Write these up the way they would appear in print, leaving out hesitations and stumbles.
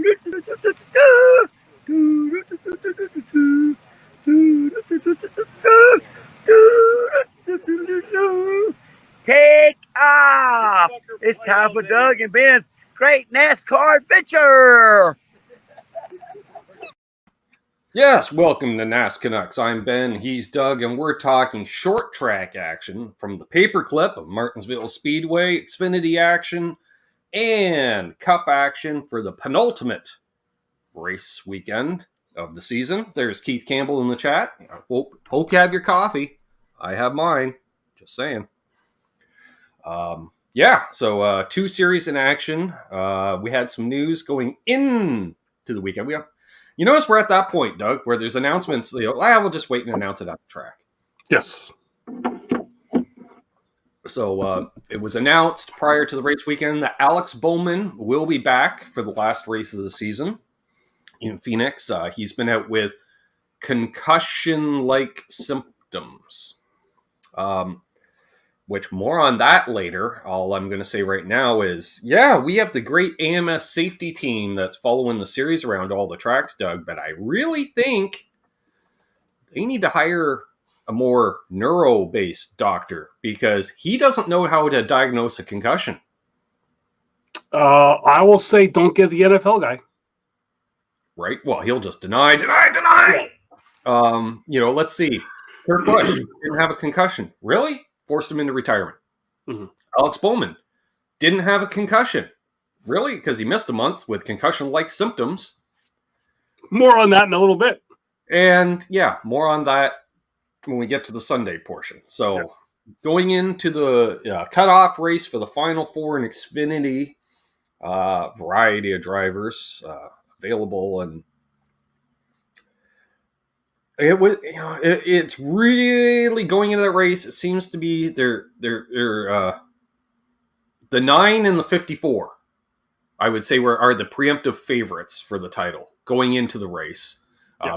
Take off! It's time for Doug and Ben's great NASCAR adventure! Yes, welcome to NasCanucks. I'm Ben, he's Doug, and we're talking short track action from the paperclip of Martinsville Speedway, Xfinity action, and Cup action for the penultimate race weekend of the season. There's Keith Campbell in the chat. Hope you have your coffee. I have mine. Just saying. So two series in action. We had some news going into the weekend. You notice we're at that point, Doug, where there's announcements. We'll just wait and announce it at the track. Yes. So it was announced prior to the race weekend that Alex Bowman will be back for the last race of the season in Phoenix. He's been out with concussion-like symptoms. Which more on that later. All I'm going to say right now is, we have the great AMS safety team that's following the series around all the tracks, Doug, but I really think they need to hire a more neuro-based doctor because he doesn't know how to diagnose a concussion. I will say don't get the NFL guy. Right? Well, he'll just deny. Let's see. Kurt Busch didn't have a concussion. Really? Forced him into retirement. Mm-hmm. Alex Bowman didn't have a concussion. Really? Because he missed a month with concussion-like symptoms. More on that in a little bit. And, more on that when we get to the Sunday portion. So, going into the cutoff race for the Final Four in Xfinity, variety of drivers available, and it's really going into that race. It seems to be they're the 9 and the 54. I would say are the preemptive favorites for the title going into the race,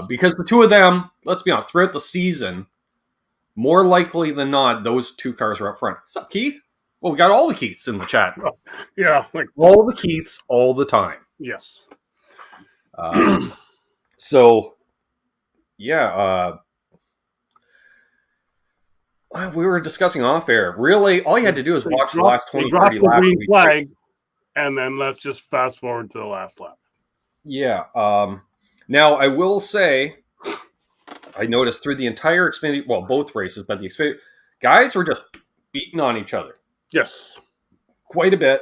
because the two of them, let's be honest, throughout the season, more likely than not, those two cars are up front. What's up, Keith? Well, we got all the Keiths in the chat. Like all the Keiths all the time. Yes. We were discussing off air. Really, all you had to do is watch the last 20, 30 laps. Green flag, and then let's just fast forward to the last lap. Yeah. Now, I will say, I noticed through the entire Xfinity, both races, but the Xfinity, guys were just beating on each other. Yes. Quite a bit.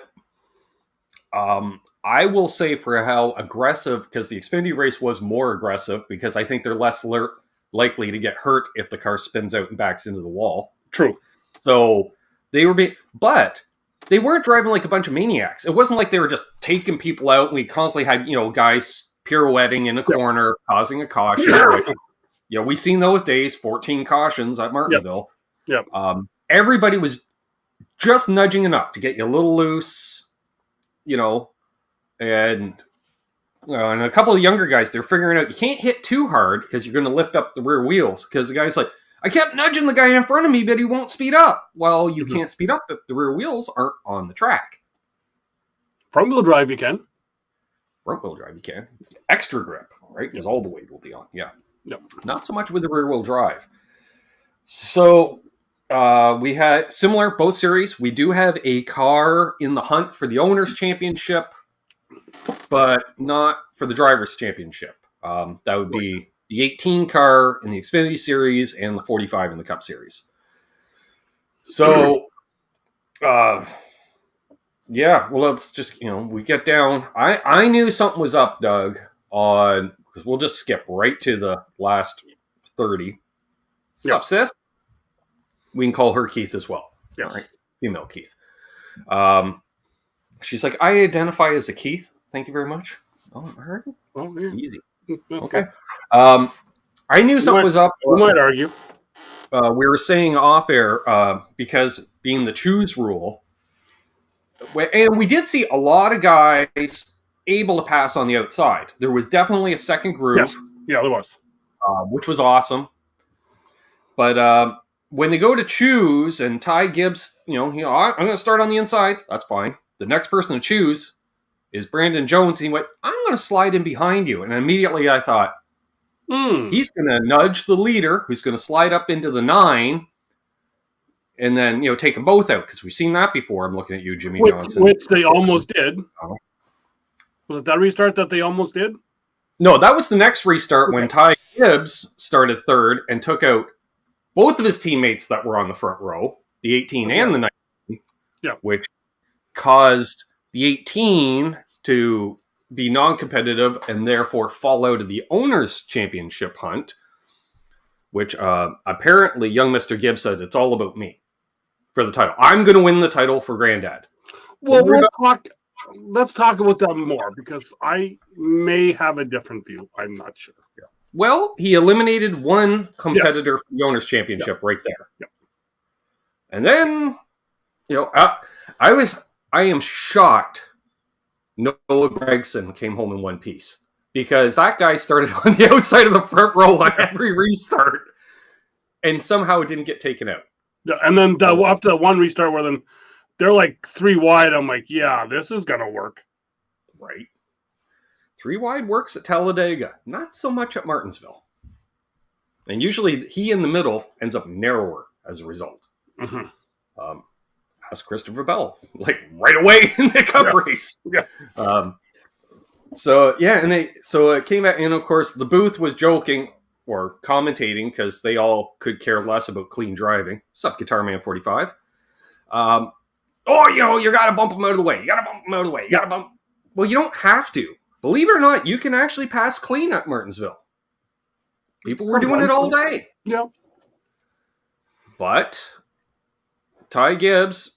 I will say for how aggressive, because the Xfinity race was more aggressive, because I think they're less likely to get hurt if the car spins out and backs into the wall. True. So they were but they weren't driving like a bunch of maniacs. It wasn't like they were just taking people out and we constantly had, guys pirouetting in a corner, causing a caution. We've seen those days, 14 cautions at Martinsville. Yep. Everybody was just nudging enough to get you a little loose, and a couple of younger guys, they're figuring out you can't hit too hard because you're going to lift up the rear wheels. Because the guy's like, I kept nudging the guy in front of me, but he won't speed up. Well, you can't speed up if the rear wheels aren't on the track. Front-wheel drive, you can. Front-wheel drive, you can. Extra grip, right? Because all the weight will be on. Yeah. Yep. Not so much with the rear-wheel drive. So we had similar, both series. We do have a car in the hunt for the Owners' Championship, but not for the Drivers' Championship. That would be the 18 car in the Xfinity Series and the 45 in the Cup Series. So, let's just, we get down. I knew something was up, Doug, because we'll just skip right to the last 30. Sup, sis? We can call her Keith as well. Yes. All right. Female Keith. She's like, I identify as a Keith. Thank you very much. Oh, all right. Oh, yeah. Easy. Okay. I knew something was up. We might argue. We were saying off air, because being the choose rule, and we did see a lot of guys able to pass on the outside. There was definitely a second group. Yes. Yeah, there was. Which was awesome. But when they go to choose, and Ty Gibbs, I'm going to start on the inside. That's fine. The next person to choose is Brandon Jones. And he went, I'm going to slide in behind you. And immediately I thought, he's going to nudge the leader, who's going to slide up into the 9, and then, take them both out. Because we've seen that before. I'm looking at you, Jimmy Johnson. Which they almost did. Was it that restart that they almost did? No, that was the next restart when Ty Gibbs started third and took out both of his teammates that were on the front row, the 18 and the 19, which caused the 18 to be non-competitive and therefore fall out of the owner's championship hunt, which apparently young Mr. Gibbs says it's all about me for the title. I'm going to win the title for Granddad. Well, let's talk about that more, because I may have a different view. I'm not sure. Yeah. Well, he eliminated one competitor from the owner's championship right there. Yeah. And then, I am shocked Noah Gregson came home in one piece, because that guy started on the outside of the front row on every restart and somehow it didn't get taken out. Yeah, and then after that one restart where they're like 3 wide, I'm like, yeah, this is going to work. Right. 3 wide works at Talladega, not so much at Martinsville. And usually he in the middle ends up narrower as a result. Mm-hmm. Ask Christopher Bell, right away in the cup race. Yeah. So it came out, and of course the booth was joking or commentating because they all could care less about clean driving. Sup, Guitar Man 45. You got to bump them out of the way. You got to bump them out of the way. You got to bump. Well, you don't have to. Believe it or not, you can actually pass clean at Martinsville. People were doing it all day. Yeah. But Ty Gibbs,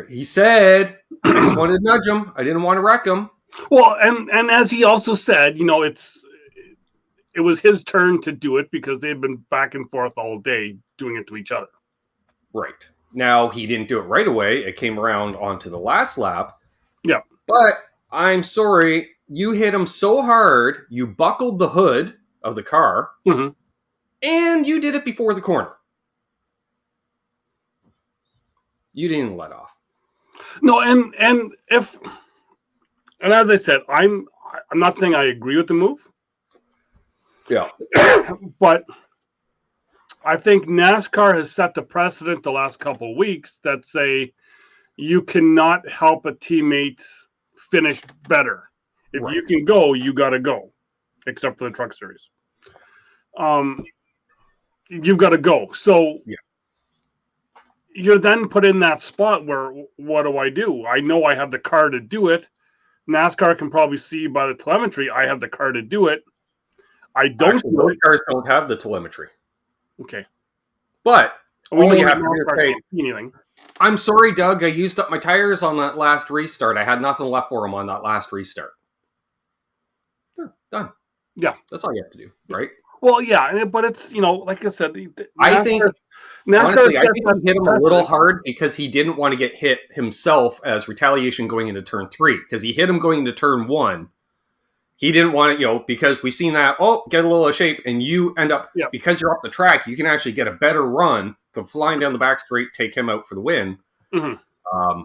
he said, I just wanted to nudge him. I didn't want to wreck him. Well, and as he also said, it was his turn to do it because they've been back and forth all day doing it to each other. Right. Now, he didn't do it right away. It came around onto the last lap. Yeah. But I'm sorry, you hit him so hard, you buckled the hood of the car, and you did it before the corner. You didn't let off. No, and as I said, I'm not saying I agree with the move. Yeah. But I think NASCAR has set the precedent the last couple of weeks that say you cannot help a teammate finish better. If you can go, you got to go, except for the Truck Series. You've got to go. So you're then put in that spot where, what do? I know I have the car to do it. NASCAR can probably see by the telemetry I have the car to do it. I don't. Actually, most cars don't have the telemetry. Okay. But all you have to say, anything. I'm sorry, Doug, I used up my tires on that last restart. I had nothing left for them on that last restart. Done. Yeah. That's all you have to do, right? Well, yeah, but it's, like I said, I think he hit him a little hard because he didn't want to get hit himself as retaliation going into turn 3, because he hit him going into turn 1. He didn't want it, because we've seen that, get a little out of shape, and you end up, because you're up the track, you can actually get a better run, go flying down the back straight, take him out for the win. Mm-hmm.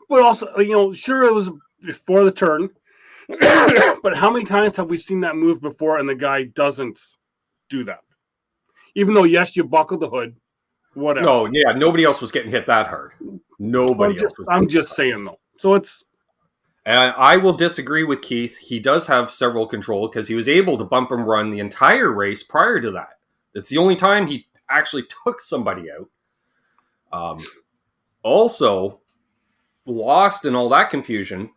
But also, sure, it was before the turn, but how many times have we seen that move before and the guy doesn't do that? Even though, yes, you buckled the hood, whatever. No, yeah, nobody else was getting hit that hard. I'm just saying, though. So it's... And I will disagree with Keith. He does have several control because he was able to bump and run the entire race prior to that. It's the only time he actually took somebody out. Also, lost in all that confusion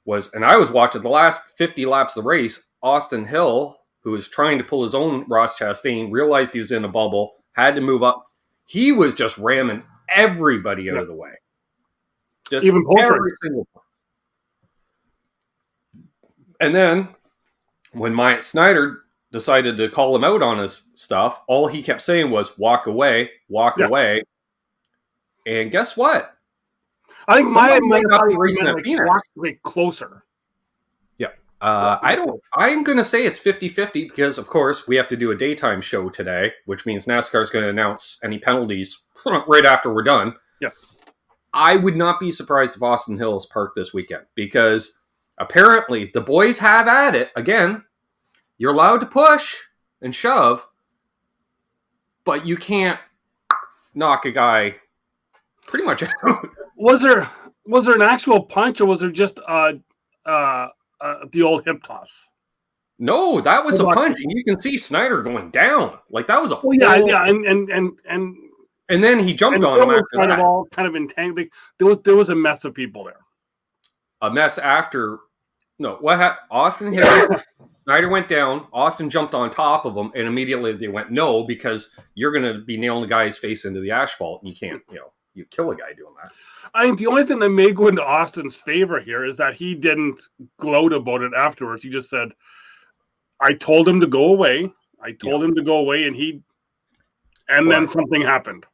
was, and I was watching the last 50 laps of the race, Austin Hill, who was trying to pull his own Ross Chastain, realized he was in a bubble, had to move up. He was just ramming everybody out of the way. Just even every single one. And then, when Myatt Snyder decided to call him out on his stuff, all he kept saying was, walk away, walk away. And guess what? I think Myatt might not be racing at Phoenix. Closer. Yeah. I'm going to say it's 50-50 because, of course, we have to do a daytime show today, which means NASCAR is going to announce any penalties right after we're done. Yes. I would not be surprised if Austin Hill is parked this weekend, because apparently the boys have at it. Again, you're allowed to push and shove, but you can't knock a guy pretty much out. Was there an actual punch, or was there just the old hip toss? No, that was a punch, and you can see Snyder going down. Like, that was a and then he jumped on him after that. All kind of entangled. There was a mess of people there. A mess after. No, what happened? Austin hit him. Snyder went down. Austin jumped on top of him, and immediately they went, no, because you're going to be nailing a guy's face into the asphalt, and you can't, you kill a guy doing that. I think the only thing that may go into Austin's favor here is that he didn't gloat about it afterwards. He just said, I told him to go away. And then something happened.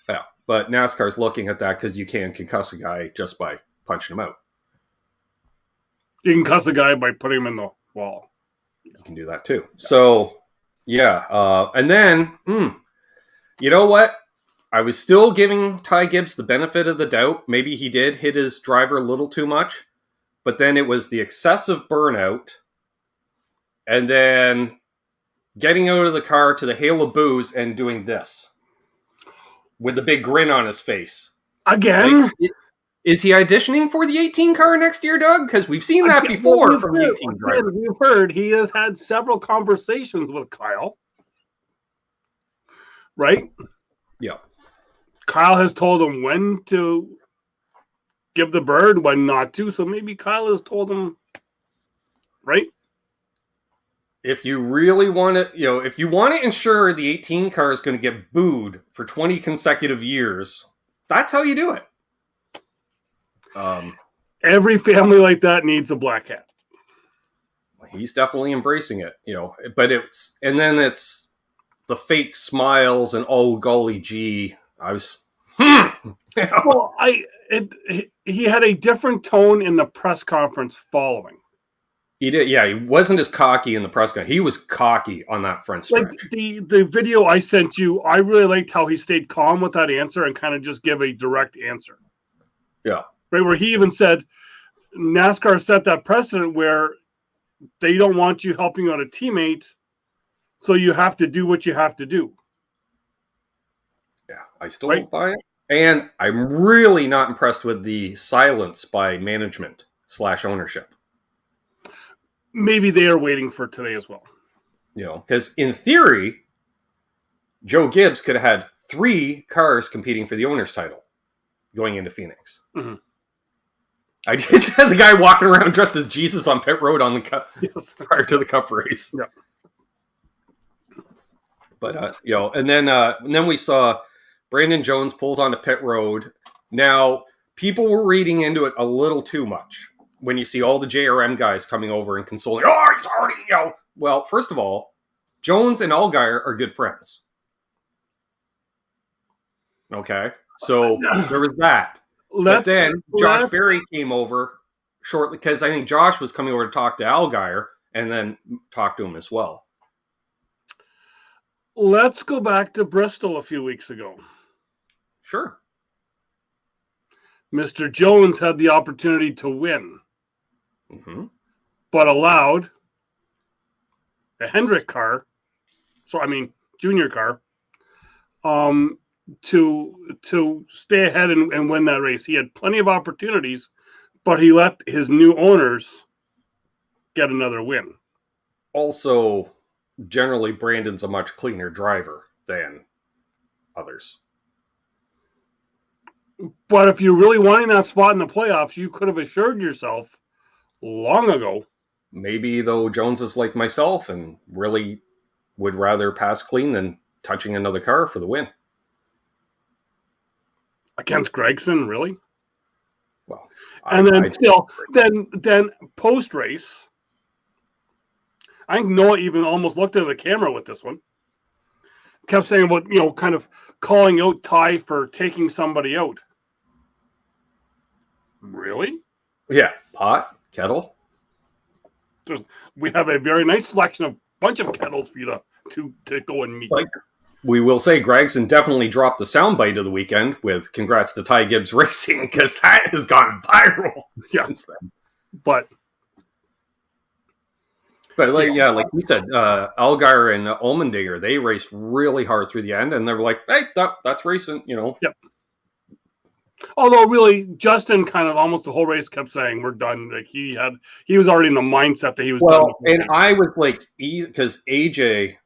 Yeah, but NASCAR's looking at that because you can concuss a guy just by punching him out. You can cuss a guy by putting him in the wall. You can do that too. Yeah. So, yeah. And then, you know what? I was still giving Ty Gibbs the benefit of the doubt. Maybe he did hit his driver a little too much. But then it was the excessive burnout. And then getting out of the car to the hail of booze and doing this. With a big grin on his face. Again? Like, is he auditioning for the 18 car next year, Doug? Because we've seen that before from the 18 driver. We've heard he has had several conversations with Kyle. Right? Yeah. Kyle has told him when to give the bird, when not to. So maybe Kyle has told him, right? If you really want to, if you want to ensure the 18 car is going to get booed for 20 consecutive years, that's how you do it. Every family like that needs a black hat. He's definitely embracing it, but it's the fake smiles and, oh, golly gee, I was, Well, he had a different tone in the press conference following. He did, yeah. He wasn't as cocky in the press conference. He was cocky on that front stretch. Like the video I sent you, I really liked how he stayed calm with that answer and kind of just give a direct answer. Yeah. Right, where he even said, NASCAR set that precedent where they don't want you helping out a teammate, so you have to do what you have to do. Yeah, I still don't buy it. And I'm really not impressed with the silence by management / ownership. Maybe they are waiting for today as well. Because in theory, Joe Gibbs could have had 3 cars competing for the owner's title going into Phoenix. Mm-hmm. I just had the guy walking around dressed as Jesus on pit road on the cup prior to the cup race. Yeah. But and then we saw Brandon Jones pulls onto pit road. Now, people were reading into it a little too much when you see all the JRM guys coming over and consoling. Oh, he's already, Well, first of all, Jones and Allgaier are good friends. Okay, so there was that. But then Josh Berry came over shortly because I think Josh was coming over to talk to Allgaier and then talk to him as well. Let's go back to Bristol a few weeks ago. Sure. Mr. Jones had the opportunity to win, but allowed a Hendrick car, junior car, to stay ahead and win that race. He had plenty of opportunities, but he let his new owners get another win. Also, generally, Brandon's a much cleaner driver than others. But if you're really wanting that spot in the playoffs, you could have assured yourself long ago. Maybe, though, Jones is like myself and really would rather pass clean than touching another car for the win. Against Gregson, really? Well, then post race, I think Noah even almost looked at the camera with this one. Kept saying about, kind of calling out Ty for taking somebody out. Really? Yeah, pot, kettle. We have a very nice selection of bunch of kettles for you to go and meet. we will say Gregson definitely dropped the soundbite of the weekend with congrats to Ty Gibbs Racing, because that has gone viral since then. But like you said, Algar and Allmendinger, they raced really hard through the end, and they were like, hey, that's racing, Yep. Although really, Justin kind of almost the whole race kept saying, we're done. Like he was already in the mindset that he was done. And I was like, because AJ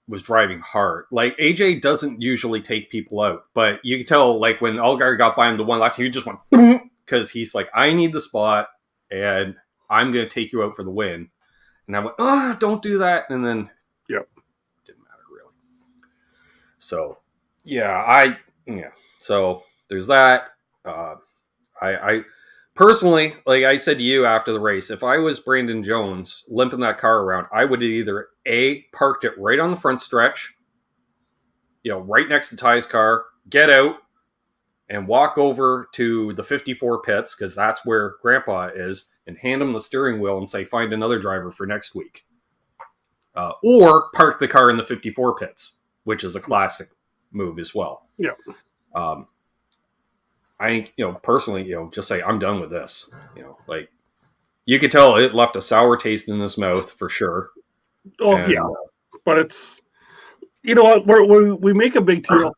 was driving hard. Like, AJ doesn't usually take people out, but you can tell, like, when Algar got by him the one last, he just went, boom, because he's like, I need the spot, and I'm going to take you out for the win. And I went, oh, don't do that. And then, yep, didn't matter really. So, so there's that. I personally, like I said to you after the race, if I was Brandon Jones limping that car around, I would have either parked it right on the front stretch, right next to Ty's car, get out and walk over to the 54 pits, because that's where Grandpa is, and hand him the steering wheel and say, find another driver for next week. Or park the car in the 54 pits, which is a classic move as well. Yeah. I personally, just say, I'm done with this. Like, you could tell it left a sour taste in his mouth for sure. Oh, and, yeah. But it's, what, we make a big deal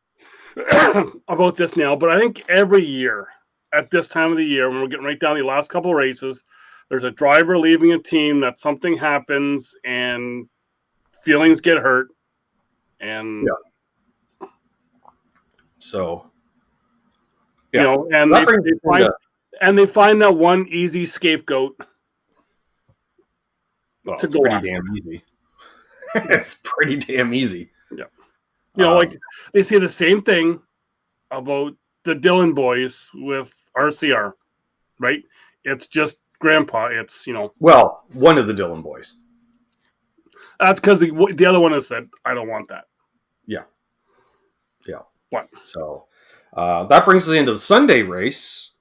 about this now, but I think every year at this time of the year, when we're getting right down the last couple of races, there's a driver leaving a team that something happens and feelings get hurt. And so, and they find that one easy scapegoat. Well, it's pretty damn easy. It's pretty damn easy. Yeah. Like they say the same thing about the Dillon boys with RCR, right? It's just Grandpa. It's, Well, one of the Dillon boys. That's because the other one has said, I don't want that. Yeah. What? So that brings us into the Sunday race.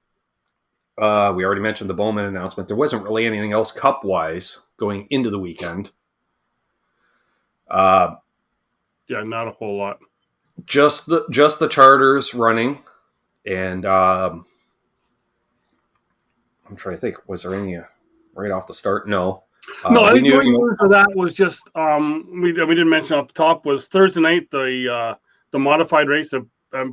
We already mentioned the Bowman announcement. There wasn't really anything else cup-wise going into the weekend. Not a whole lot. Just the charters running, and I'm trying to think. Was there any right off the start? No. No, I think the only reason for that was just we didn't mention off the top was Thursday night the modified race at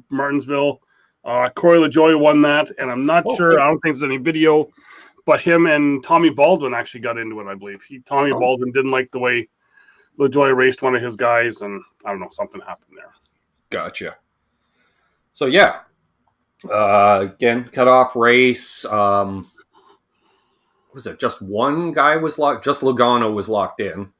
Martinsville. Corey LaJoie won that, and I'm not sure. I don't think there's any video, but him and Tommy Baldwin actually got into it. I believe Baldwin didn't like the way LaJoie raced one of his guys, and I don't know, something happened there. Gotcha. So again, cutoff race. Was it just one guy was locked? Just Logano was locked in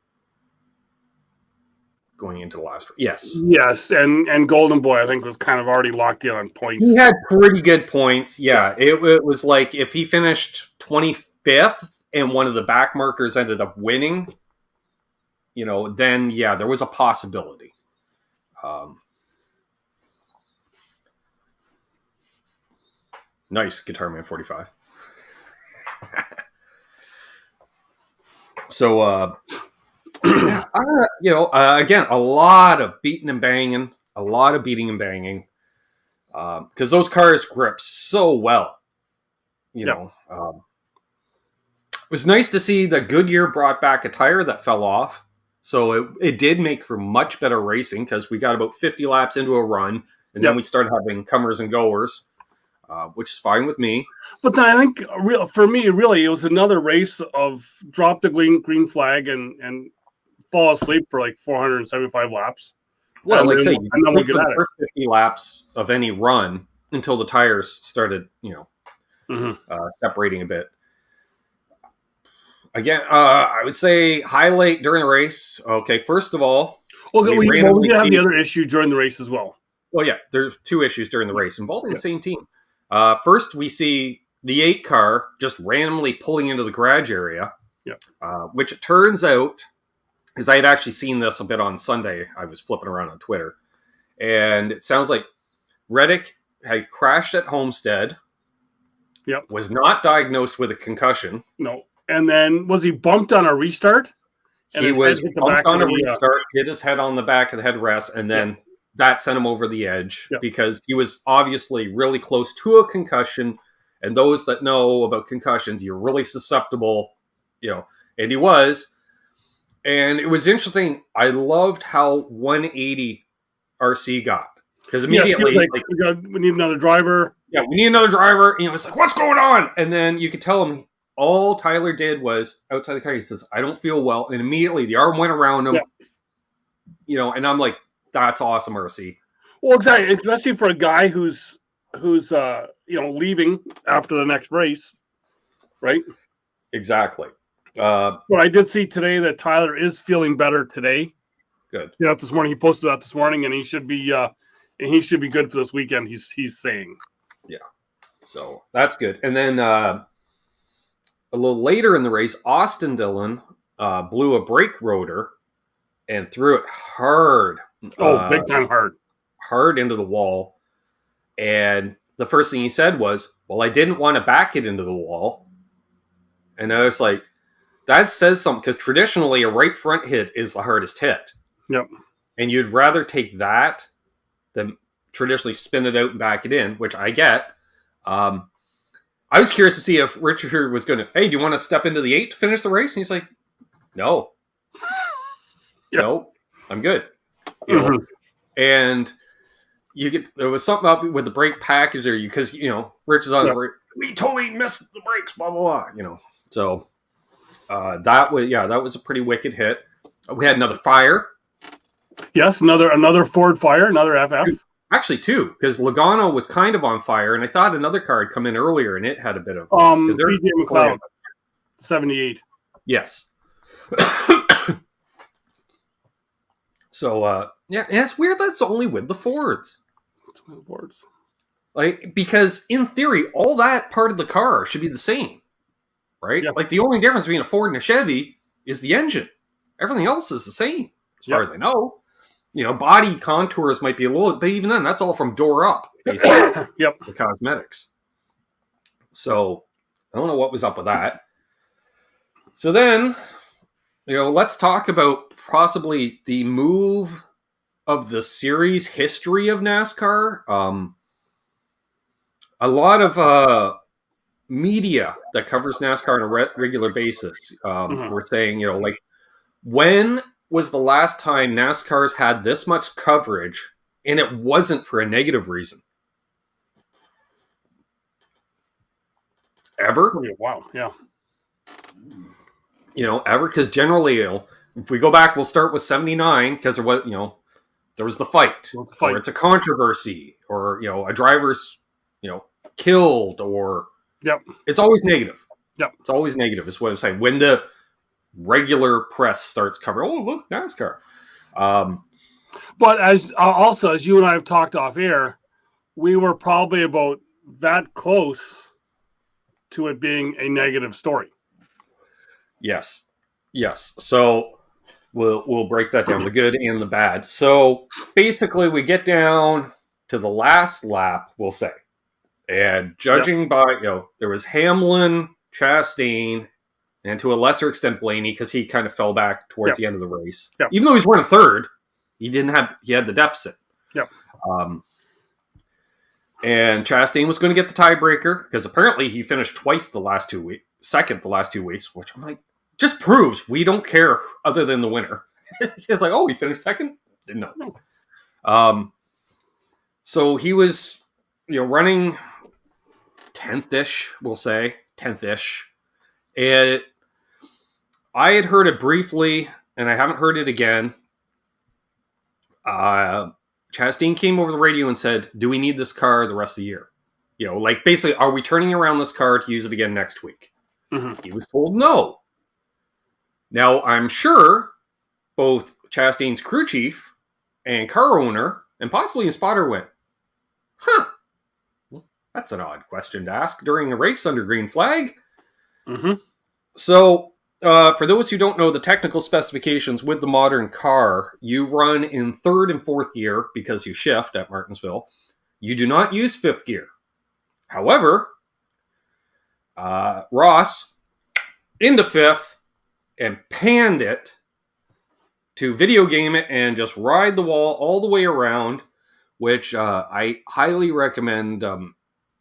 going into the last race. Yes, and Golden Boy I think was kind of already locked in on points. He had pretty good points. Yeah, it was like if he finished 25th and one of the back markers ended up winning, then there was a possibility. Nice Guitar Man 45. So, again, a lot of beating and banging, because those cars grip so well. It was nice to see that Goodyear brought back a tire that fell off. So it did make for much better racing, because we got about 50 laps into a run, and then we started having comers and goers, which is fine with me. But then I think for me, really, it was another race of drop the green flag and fall asleep for like 475 laps. Well, like I say, we'll get the first 50 laps of any run until the tires started, separating a bit. Again, I would say highlight during the race. Okay, first of all, we did have the other issue during the race as well. Well, yeah, there's two issues during the race involving the same team. First, we see the 8 car just randomly pulling into the garage area, which it turns out, because I had actually seen this a bit on Sunday. I was flipping around on Twitter, and it sounds like Reddick had crashed at Homestead. Was not diagnosed with a concussion. No. And then was he bumped on a restart? He was bumped on a restart, hit his head on the back of the headrest, and then that sent him over the edge Yep. because he was obviously really close to a concussion. And those that know about concussions, you're really susceptible, and he was. And it was interesting. I loved how 180 RC got. Because immediately, we need another driver. Yeah, we need another driver. It's like, what's going on? And then you could tell him all Tyler did was outside the car. He says, "I don't feel well," and immediately the arm went around him. Yeah. And I'm like, "That's awesome, RC." Well, exactly, especially for a guy who's leaving after the next race, right? Exactly. But I did see today that Tyler is feeling better today. Good. Yeah, this morning he posted that this morning, and he should be good for this weekend. He's saying. Yeah. So that's good. And then a little later in the race, Austin Dillon blew a brake rotor and threw it hard. Big time hard. Hard into the wall. And the first thing he said was, "Well, I didn't want to back it into the wall." And I was like, that says something, because traditionally a right front hit is the hardest hit. Yep. And you'd rather take that than traditionally spin it out and back it in, which I get. I was curious to see if Richard was going to, "Hey, do you want to step into the 8 to finish the race?" And he's like, "No. Yep. No, I'm good." And there was something up with the brake package there, because Rich is on the brake. "We totally missed the brakes, blah blah blah." So that was a pretty wicked hit. We had another fire. Yes, another Ford fire, another FF. Actually, 2, because Logano was kind of on fire, and I thought another car had come in earlier, and it had a bit of DJ McLeod, 78. Yes. So and it's weird that it's only with the Fords. It's with the Fords. Like, because in theory, all that part of the car should be the same, right? Yeah. Like, the only difference between a Ford and a Chevy is the engine. Everything else is the same, as far as I know. Body contours might be a little, but even then, that's all from door up, basically. Yep. The cosmetics. So, I don't know what was up with that. So then, let's talk about possibly the move of the series history of NASCAR. A lot of media that covers NASCAR on a regular basis were saying, when was the last time NASCAR's had this much coverage and it wasn't for a negative reason? Ever? Wow, yeah. Ever? Because generally, if we go back, we'll start with 79, because there was the fight. Or it's a controversy, or, a driver's, killed, or... Yep. It's always negative. Yep. It's always negative, is what I'm saying. When the regular press starts covering, "Oh, look, NASCAR." But as you and I have talked off air, we were probably about that close to it being a negative story. Yes. So we'll break that down, the good and the bad. So basically, we get down to the last lap, we'll say, and judging by there was Hamlin, Chastain, and to a lesser extent Blaney, because he kind of fell back towards the end of the race. Yep. Even though he's running third, he had the deficit. Yep. And Chastain was going to get the tiebreaker, because apparently he finished second the last 2 weeks, which I'm like, just proves we don't care other than the winner. It's like, oh, he finished second? Didn't know. So he was, running 10th-ish, we'll say, 10th-ish. And I had heard it briefly, and I haven't heard it again. Chastain came over the radio and said, "Do we need this car the rest of the year? Basically, are we turning around this car to use it again next week?" Mm-hmm. He was told no. Now, I'm sure both Chastain's crew chief and car owner, and possibly a spotter, went, well, that's an odd question to ask during a race under green flag. Mm-hmm. So, for those who don't know the technical specifications with the modern car, you run in 3rd and 4th gear because you shift at Martinsville. You do not use 5th gear. However, Ross into 5th and panned it to video game it and just ride the wall all the way around, which I highly recommend.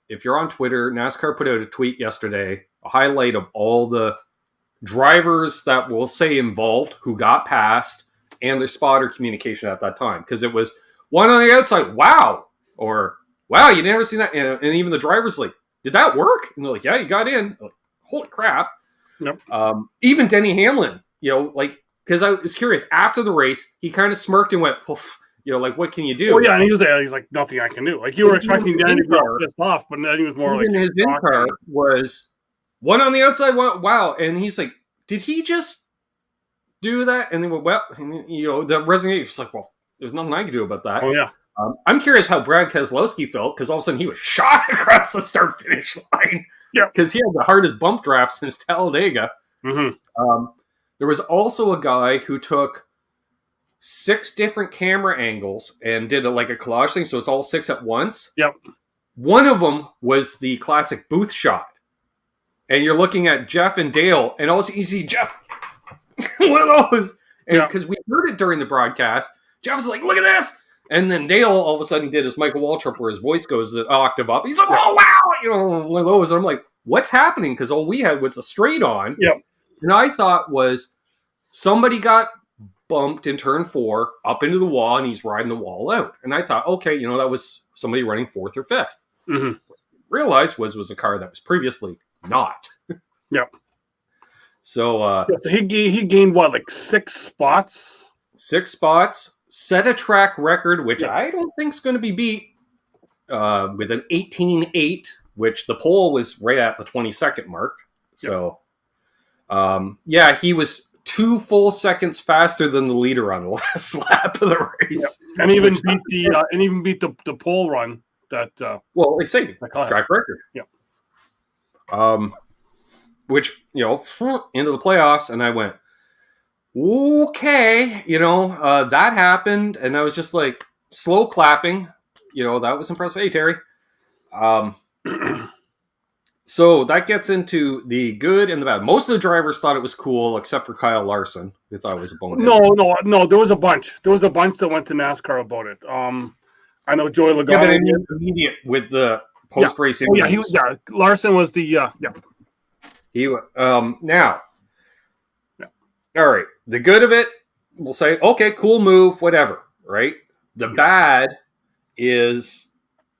If you're on Twitter, NASCAR put out a tweet yesterday, a highlight of all the drivers that we'll say involved who got past and their spotter communication at that time. Because it was one on the outside, wow, or wow, you never seen that. And even the driver's like, did that work? And they're like, yeah, you got in. Like, holy crap. Yep. Even Denny Hamlin, like, because I was curious, after the race, he kind of smirked and went, poof. Like, what can you do? Oh, yeah, and he's like, nothing I can do. Like, you were expecting Danny to be pissed off, but then he was more even like... his in-car was one on the outside, wow. And he's like, did he just do that? And they went, well, the resonator was like, well, there's nothing I can do about that. Oh, yeah. I'm curious how Brad Keselowski felt, because all of a sudden he was shot across the start-finish line. Yeah. Because he had the hardest bump draft since Talladega. Mm-hmm. There was also a guy who took 6 different camera angles and did a collage thing, so it's all 6 at once. Yep. One of them was the classic booth shot. And you're looking at Jeff and Dale, and also you see Jeff, one of those. And because we heard it during the broadcast, Jeff was like, look at this. And then Dale all of a sudden did his Michael Waltrip where his voice goes an octave up. He's like, oh, wow. One of those. And I'm like, what's happening? Because all we had was a straight on. Yep. And I thought was somebody got bumped in turn 4 up into the wall, and he's riding the wall out. And I thought, okay, that was somebody running 4th or 5th. Mm-hmm. Realized was a car that was previously not. Yep. So, so he gained what, like 6 spots? 6 spots, set a track record, which I don't think is going to be beat with an 18.8, which the pole was right at the 22nd mark. So, he was 2 full seconds faster than the leader on the last lap of the race, and even beat the pole run that. Like say track record. Yeah. Which into the playoffs, and I went, okay, that happened, and I was just like slow clapping. That was impressive. Hey, Terry. So that gets into the good and the bad. Most of the drivers thought it was cool, except for Kyle Larson, who thought it was a bonehead. No. There was a bunch. There was a bunch that went to NASCAR about it. I know Joey Logano. Yeah, but immediate with the post-race interviews. He was. Yeah, Larson was the. He now. Yeah. All right. The good of it, we'll say, okay, cool move, whatever. Right. The bad is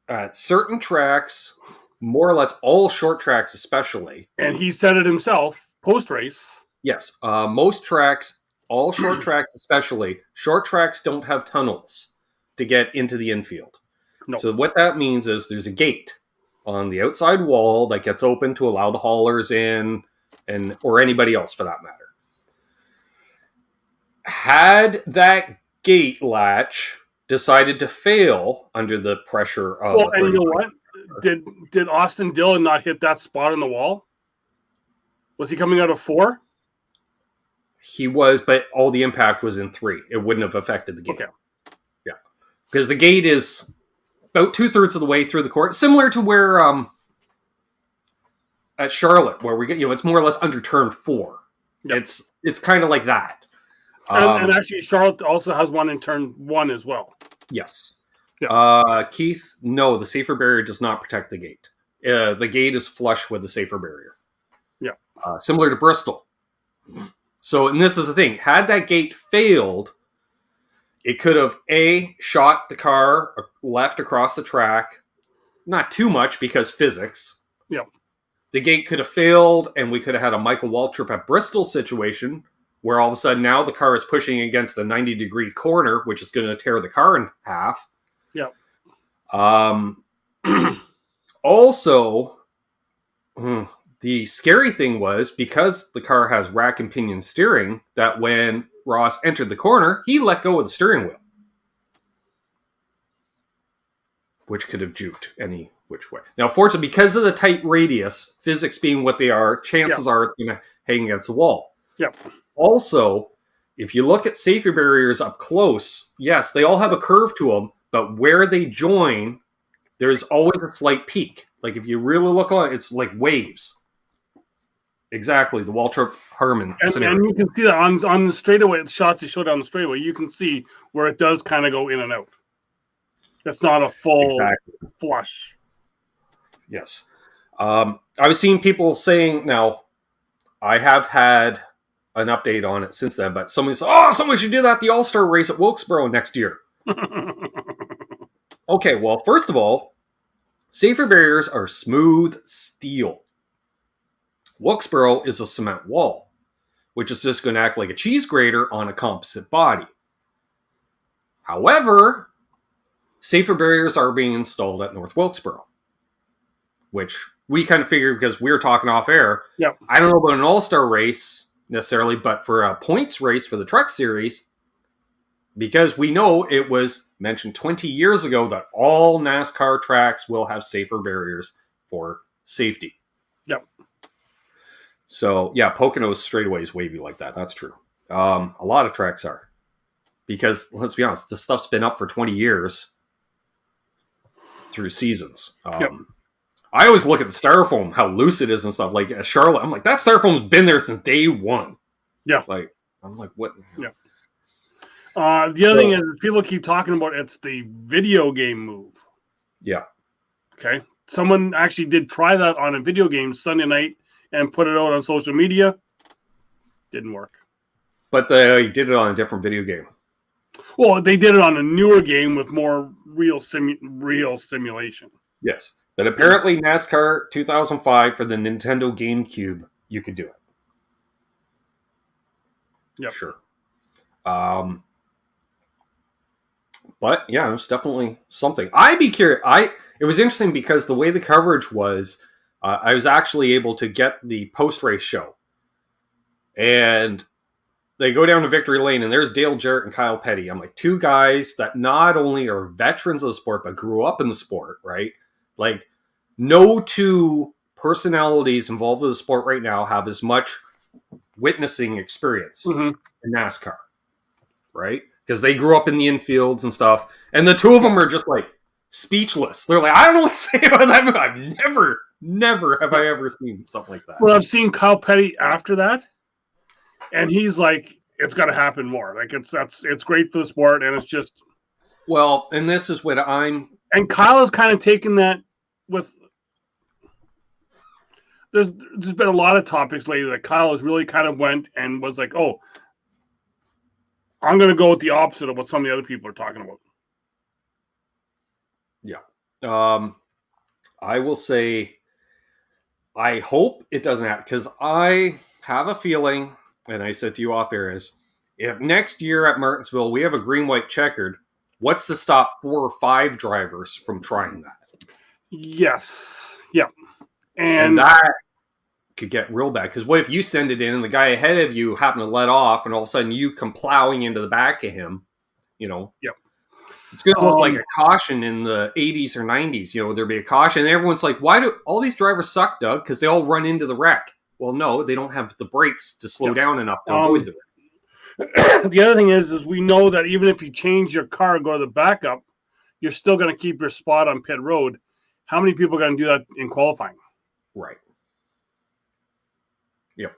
at certain tracks. More or less all short tracks especially. And he said it himself, post-race. Yes. Most tracks, all short tracks especially, short tracks don't have tunnels to get into the infield. No. So what that means is there's a gate on the outside wall that gets open to allow the haulers in or anybody else for that matter. Had that gate latch decided to fail under the pressure of... Well, and you know what? Did Austin Dillon not hit that spot on the wall? Was he coming out of 4? He was, but all the impact was in 3. It wouldn't have affected the gate. Okay. Yeah. Because the gate is about 2/3 of the way through the court. Similar to where at Charlotte, where we get, it's more or less under turn 4. Yep. It's kind of like that. And actually, Charlotte also has one in turn 1 as well. Yes. Yeah. Keith, no, the safer barrier does not protect the gate. The gate is flush with the safer barrier. Yeah. Similar to Bristol. So, and this is the thing. Had that gate failed, it could have, shot the car left across the track. Not too much because physics. Yeah. The gate could have failed, and we could have had a Michael Waltrip at Bristol situation where all of a sudden now the car is pushing against a 90-degree corner, which is going to tear the car in half. Yeah. Also, the scary thing was because the car has rack and pinion steering, that when Ross entered the corner, he let go of the steering wheel, which could have juked any which way. Now, fortunately, because of the tight radius, physics being what they are, chances are it's going to hang against the wall. Yep. Also, if you look at safety barriers up close, yes, they all have a curve to them. But where they join, there's always a slight peak. Like if you really look on it, it's like waves. Exactly, the Waltrip Harmon scenario. And you can see that on the straightaway, the shots they showed on the straightaway, you can see where it does kind of go in and out. That's not a full flush. Yes. I was seeing people saying, now, I have had an update on it since then, but someone said, someone should do that at the All-Star race at Wilkesboro next year. Okay, well, first of all, safer barriers are smooth steel. Wilkesboro is a cement wall, which is just going to act like a cheese grater on a composite body. However, safer barriers are being installed at North Wilkesboro, which we kind of figured because we were talking off air. Yep. I don't know about an all-star race necessarily, but for a points race for the truck series, because we know it was mentioned 20 years ago that all NASCAR tracks will have safer barriers for safety. Yep. So, yeah, Pocono's straightaway is wavy like that. That's true. A lot of tracks are. Because, let's be honest, this stuff's been up for 20 years through seasons. Yep. I always look at the styrofoam, how loose it is and stuff. Like, at Charlotte, I'm like, that styrofoam's been there since day one. Yeah. Like, I'm like, what? Yeah. The other thing is, people keep talking about it's the video game move. Yeah. Okay. Someone actually did try that on a video game Sunday night and put it out on social media. Didn't work. But they did it on a different video game. Well, they did it on a newer game with more real simulation. Yes. But apparently NASCAR 2005 for the Nintendo GameCube, you could do it. Yep. Sure. But yeah, it's definitely something. I'd be curious. It was interesting because the way the coverage was, I was actually able to get the post-race show. And they go down to Victory Lane, and there's Dale Jarrett and Kyle Petty. I'm like, two guys that not only are veterans of the sport, but grew up in the sport, right? Like, no two personalities involved with the sport right now have as much witnessing experience in NASCAR, right? Because they grew up in the infields and stuff. And the two of them are just like speechless. They're like, I don't know what to say about that movie. I've never have I ever seen something like that. Well, I've seen Kyle Petty after that. And he's like, it's got to happen more. Like it's great for the sport, and it's just. Well, and this is what I'm. And Kyle has kind of taken that with. There's been a lot of topics lately that Kyle has really kind of went and was like, oh, I'm going to go with the opposite of what some of the other people are talking about. Yeah. I will say, I hope it doesn't happen, because I have a feeling, and I said to you off air, is if next year at Martinsville we have a green-white checkered, what's to stop 4 or 5 drivers from trying that? Yes. Yeah. And that could get real bad. Because what if you send it in and the guy ahead of you happen to let off, and all of a sudden you come plowing into the back of him, you know? Yep. It's going to look like a caution in the 80s or 90s. You know, there'll be a caution, and everyone's like, why do all these drivers suck, Doug? Because they all run into the wreck. Well, no, they don't have the brakes to slow down enough to avoid the wreck. The other thing is we know that even if you change your car and go to the backup, you're still going to keep your spot on pit road. How many people are going to do that in qualifying? Right. Yep.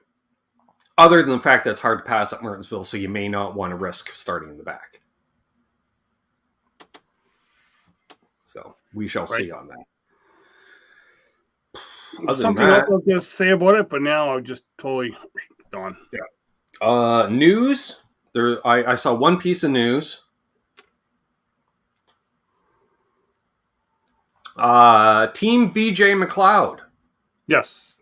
Other than the fact that it's hard to pass at Martinsville, so you may not want to risk starting in the back. So we shall see on that. Something else I was going to say about it, but now I'm just totally gone. Yeah. News. I saw one piece of news. Team BJ McLeod. Yes.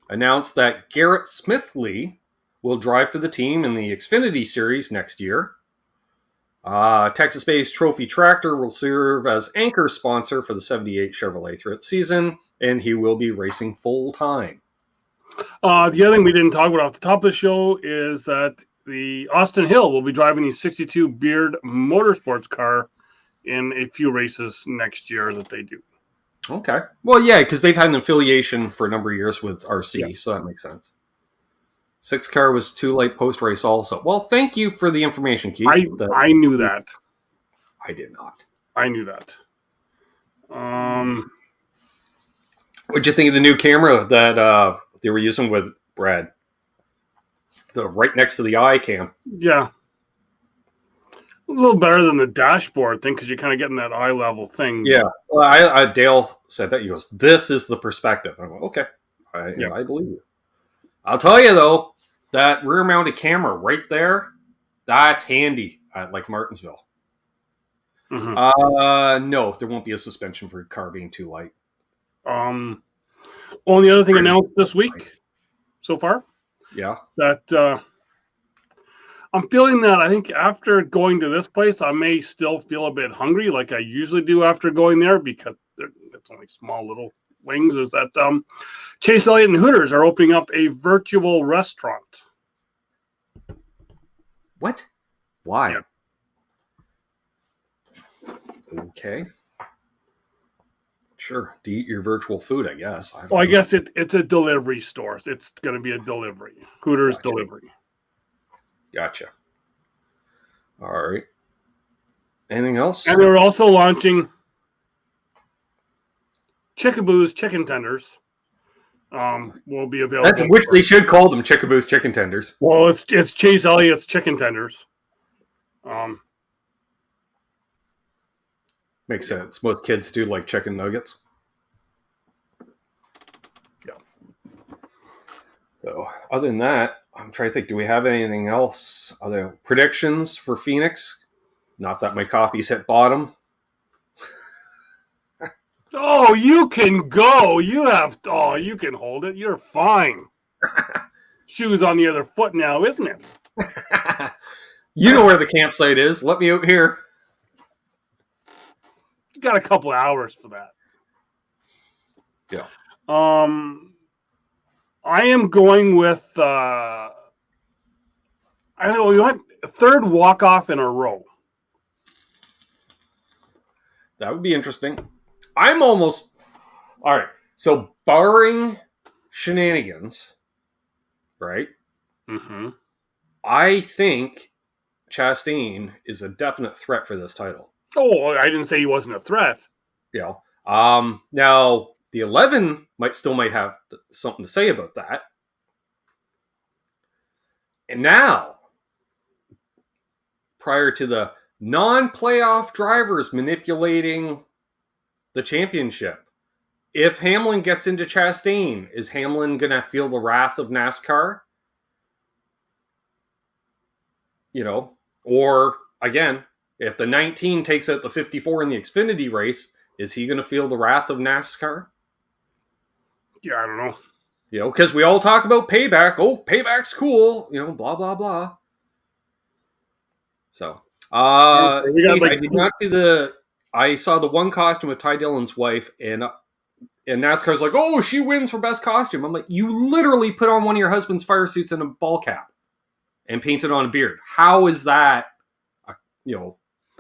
Announced that Garrett Smithley will drive for the team in the Xfinity Series next year. Texas-based Trophy Tractor will serve as anchor sponsor for the 78 Chevrolet throughout the season, and he will be racing full-time. The other thing we didn't talk about off the top of the show is that the Austin Hill will be driving the 62 Beard Motorsports car in a few races next year that they do. Okay. Well, yeah, because they've had an affiliation for a number of years with RC, so that makes sense. 6 car was too late post-race also. Well, thank you for the information, Keith. I knew that. I did not. I knew that. What'd you think of the new camera that they were using with Brad. The right next to the eye cam. Yeah. A little better than the dashboard thing because you're kind of getting that eye level thing. Yeah. Well, Dale said that. He goes, "This is the perspective." I went, "Okay, I believe you." I'll tell you though, that rear mounted camera right there, that's handy at like Martinsville. Mm-hmm. No, there won't be a suspension for a car being too light. Only other thing announced this week so far. Yeah. That I'm feeling that I think after going to this place, I may still feel a bit hungry, like I usually do after going there, because it's only small little wings. Is that Chase Elliott and Hooters are opening up a virtual restaurant. What? Why? Yeah. Okay. Sure. To eat your virtual food, I guess. I guess it's a delivery store. It's going to be a delivery. Hooters delivery. Gotcha. All right. Anything else? And they're also launching Chickaboo's chicken tenders. Will be available. That's which they should call them Chickaboo's chicken tenders. Well, it's Chase Elliott's chicken tenders. Makes sense. Most kids do like chicken nuggets. Yeah. So, other than that, I'm trying to think. Do we have anything else? Other predictions for Phoenix? Not that my coffee's hit bottom. Oh, you can go. You can hold it. You're fine. Shoes on the other foot now, isn't it? You know where the campsite is. Let me out here. You got a couple of hours for that. Yeah. I am going with I don't know, you had a third walk-off in a row. That would be interesting. I'm almost... All right. So, barring shenanigans, right? Mm-hmm. I think Chastain is a definite threat for this title. Oh, I didn't say he wasn't a threat. Yeah. Now, the 11 might have something to say about that. And now, prior to the non-playoff drivers manipulating the championship, if Hamlin gets into Chastain, is Hamlin going to feel the wrath of NASCAR? You know, or again, if the 19 takes out the 54 in the Xfinity race, is he going to feel the wrath of NASCAR? Yeah, I don't know. You know, because we all talk about payback. Oh, payback's cool. You know, blah, blah, blah. So, I did not see I saw the one costume with Ty Dillon's wife, and NASCAR's like, oh, she wins for best costume. I'm like, you literally put on one of your husband's fire suits and a ball cap and painted on a beard. How is that, the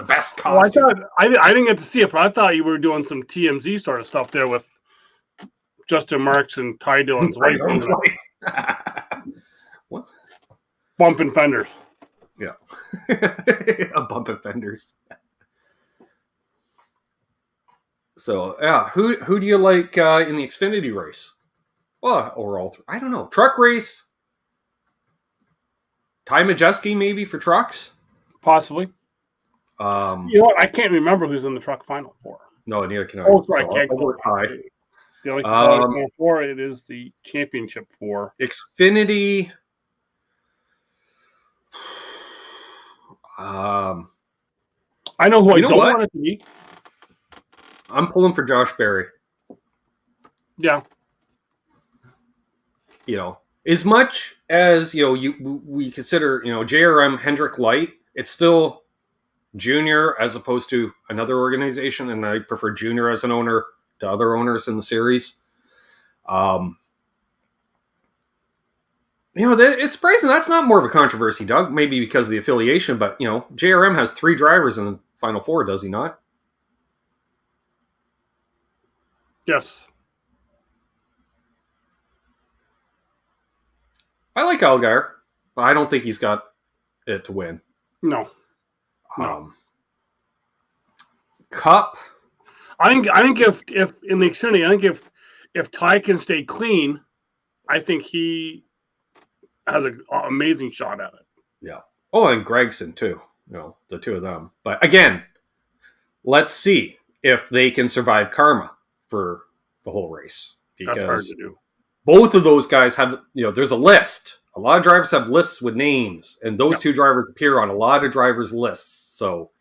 best costume? Well, I didn't get to see it, but I thought you were doing some TMZ sort of stuff there with Justin Marks and Ty Dillon's wife. What? Bumping fenders. Yeah. A bump of fenders. So, yeah, who do you like in the Xfinity race? Well, or all three. I don't know. Truck race? Ty Majeski maybe for trucks? Possibly. You know what? I can't remember who's in the truck final for. No, neither can I. Oh, sorry. Ty. The only final for it is the championship for Xfinity. I know who I don't want it to be. I'm pulling for Josh Berry. Yeah. You know, as much as we consider JRM Hendrick Light, it's still junior as opposed to another organization, and I prefer junior as an owner to other owners in the series. It's surprising that's not more of a controversy, Doug. Maybe because of the affiliation, but JRM has 3 drivers in the Final Four, does he not? Yes. I like Allgaier, but I don't think he's got it to win. No. Cup. I think if in the Xfinity, I think if Ty can stay clean, I think he has an amazing shot at it. Yeah. Oh, and Gregson too. The two of them. But again, let's see if they can survive karma for the whole race. Because that's hard to do. Both of those guys have, there's a list. A lot of drivers have lists with names, and those two drivers appear on a lot of drivers' lists. So,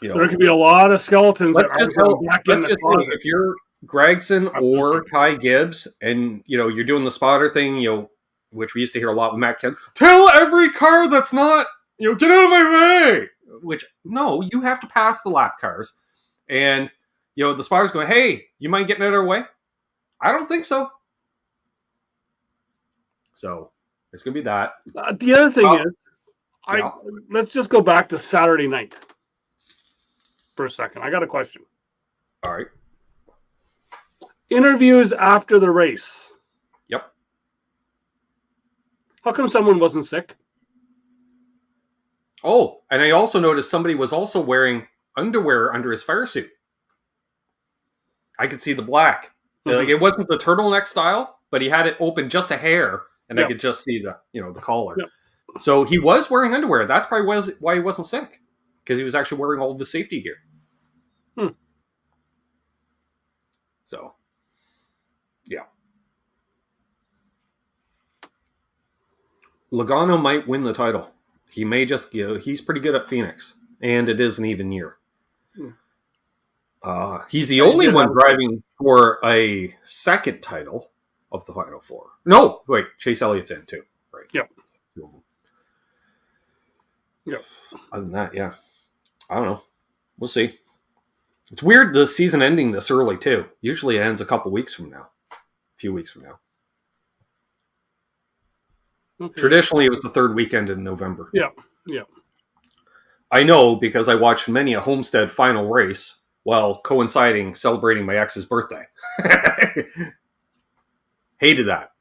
there could be a lot of skeletons. Let's just say if you're Gregson or Ty Gibbs, and you're doing the spotter thing, which we used to hear a lot with Matt Kent, tell every car that's not, get out of my way. Which no, you have to pass the lap cars, and the spotter's going, hey, you mind getting out of our way? I don't think so. So it's going to be that. The other thing is, let's just go back to Saturday night for a second. I got a question. All right. Interviews after the race. Yep. How come someone wasn't sick? Oh, and I also noticed somebody was also wearing underwear under his fire suit. I could see the black. Mm-hmm. Like, it wasn't the turtleneck style, but he had it open just a hair. And I could just see the collar. Yep. So he was wearing underwear. That's probably why he wasn't sick. Because he was actually wearing all of his safety gear. So, yeah. Logano might win the title. He may just, he's pretty good at Phoenix. And it is an even year. He's the only one driving for a second title of the Final Four. No, wait, Chase Elliott's in too. Right. Yep. Yep. Other than that, yeah. I don't know. We'll see. It's weird the season ending this early too. Usually it ends a few weeks from now. Okay. Traditionally it was the third weekend in November. Yeah. Yeah. I know because I watched many a Homestead final race while celebrating my ex's birthday. Hated that.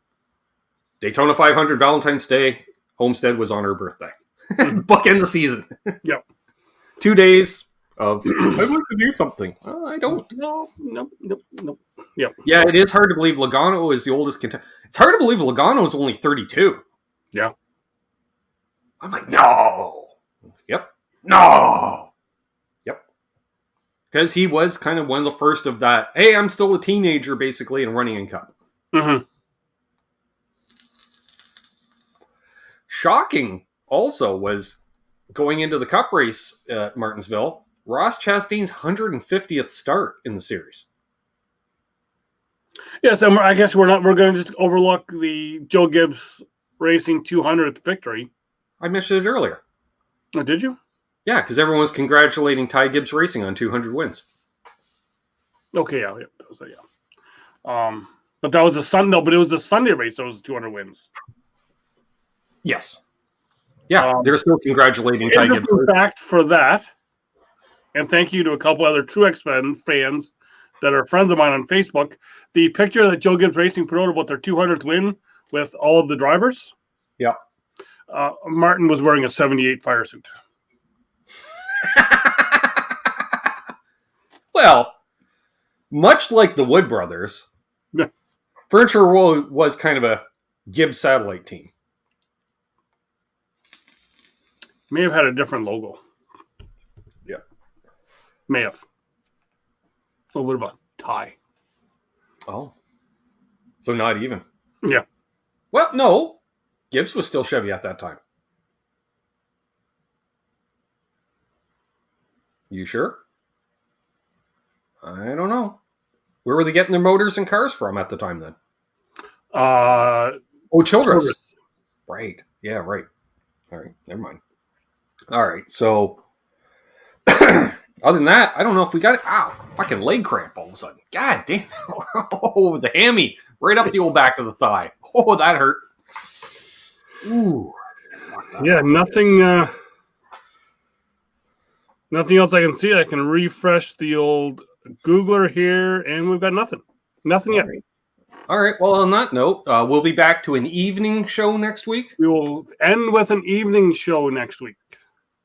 Daytona 500, Valentine's Day, Homestead was on her birthday. Bookend the season. Yep. 2 days of, I'd like to do something. I don't. No. Yep. Yeah, it is hard to believe Logano is the oldest contender. It's hard to believe Logano is only 32. Yeah. I'm like, no. Yep. No. Yep. Because he was kind of one of the first of that, hey, I'm still a teenager, basically, and running in Cup. Mm-hmm. Shocking also was going into the Cup race at Martinsville, Ross Chastain's 150th start in the series. Yes, and I guess we're going to just overlook the Joe Gibbs Racing 200th victory. I mentioned it earlier. Oh, did you? Yeah, because everyone was congratulating Ty Gibbs Racing on 200 wins. Okay, yeah. But that was a Sunday. No, but it was a Sunday race. So it was 200 wins. Yes. Yeah, they're still congratulating Ty Gibbs. Fact for that, and thank you to a couple other Truex fans that are friends of mine on Facebook. The picture that Joe Gibbs Racing put out about their 200th win with all of the drivers. Yeah. Martin was wearing a 78 fire suit. Well, much like the Wood brothers, Furniture World was kind of a Gibbs satellite team. May have had a different logo. Yeah. May have. A little bit of a tie. Oh. So not even. Yeah. Well, no. Gibbs was still Chevy at that time. You sure? I don't know. Where were they getting their motors and cars from at the time then? Childress. Right. Yeah, right. All right. Never mind. All right. So, other than that, I don't know if we got it. Ow. Fucking leg cramp all of a sudden. God damn. Oh, the hammy. Right up the old back of the thigh. Oh, that hurt. Ooh. Yeah, nothing else I can see. I can refresh the old Googler here, and we've got nothing. Nothing yet. All right. Well, on that note, we'll be back to an evening show next week. We will end with an evening show next week.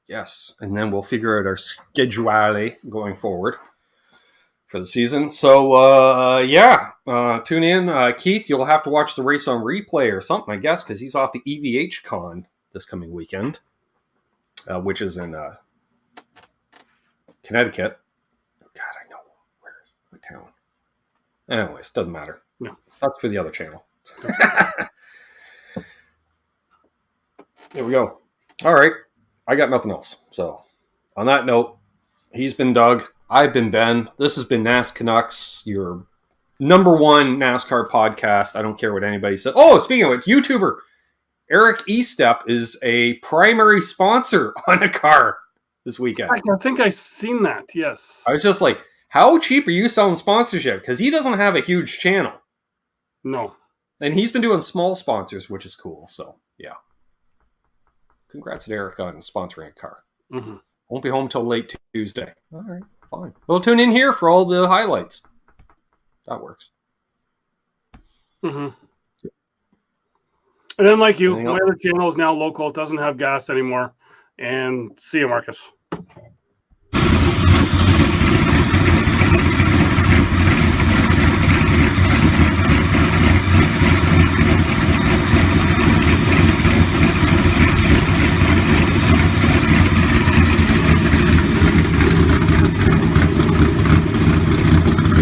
Yes, and then we'll figure out our schedule going forward for the season. So, yeah, Tune in. Keith, you'll have to watch the race on replay or something, I guess, because he's off to EVH Con this coming weekend, which is in Connecticut. God, I know. What town? Anyways, doesn't matter. No. That's for the other channel. There we go. All right. I got nothing else. So, on that note, he's been Doug. I've been Ben. This has been NasCanucks, your number one NASCAR podcast. I don't care what anybody said. Oh, speaking of it, YouTuber Eric Estep is a primary sponsor on a car this weekend. I think I've seen that, yes. I was just like, how cheap are you selling sponsorship? Because he doesn't have a huge channel. No. And he's been doing small sponsors, which is cool. So, yeah. Congrats to Eric on sponsoring a car. Mm-hmm. Won't be home till late Tuesday. All right, fine. We'll tune in here for all the highlights. That works. Mm-hmm. And then, like you, my other channel is now local. It doesn't have gas anymore. And see you, Marcus.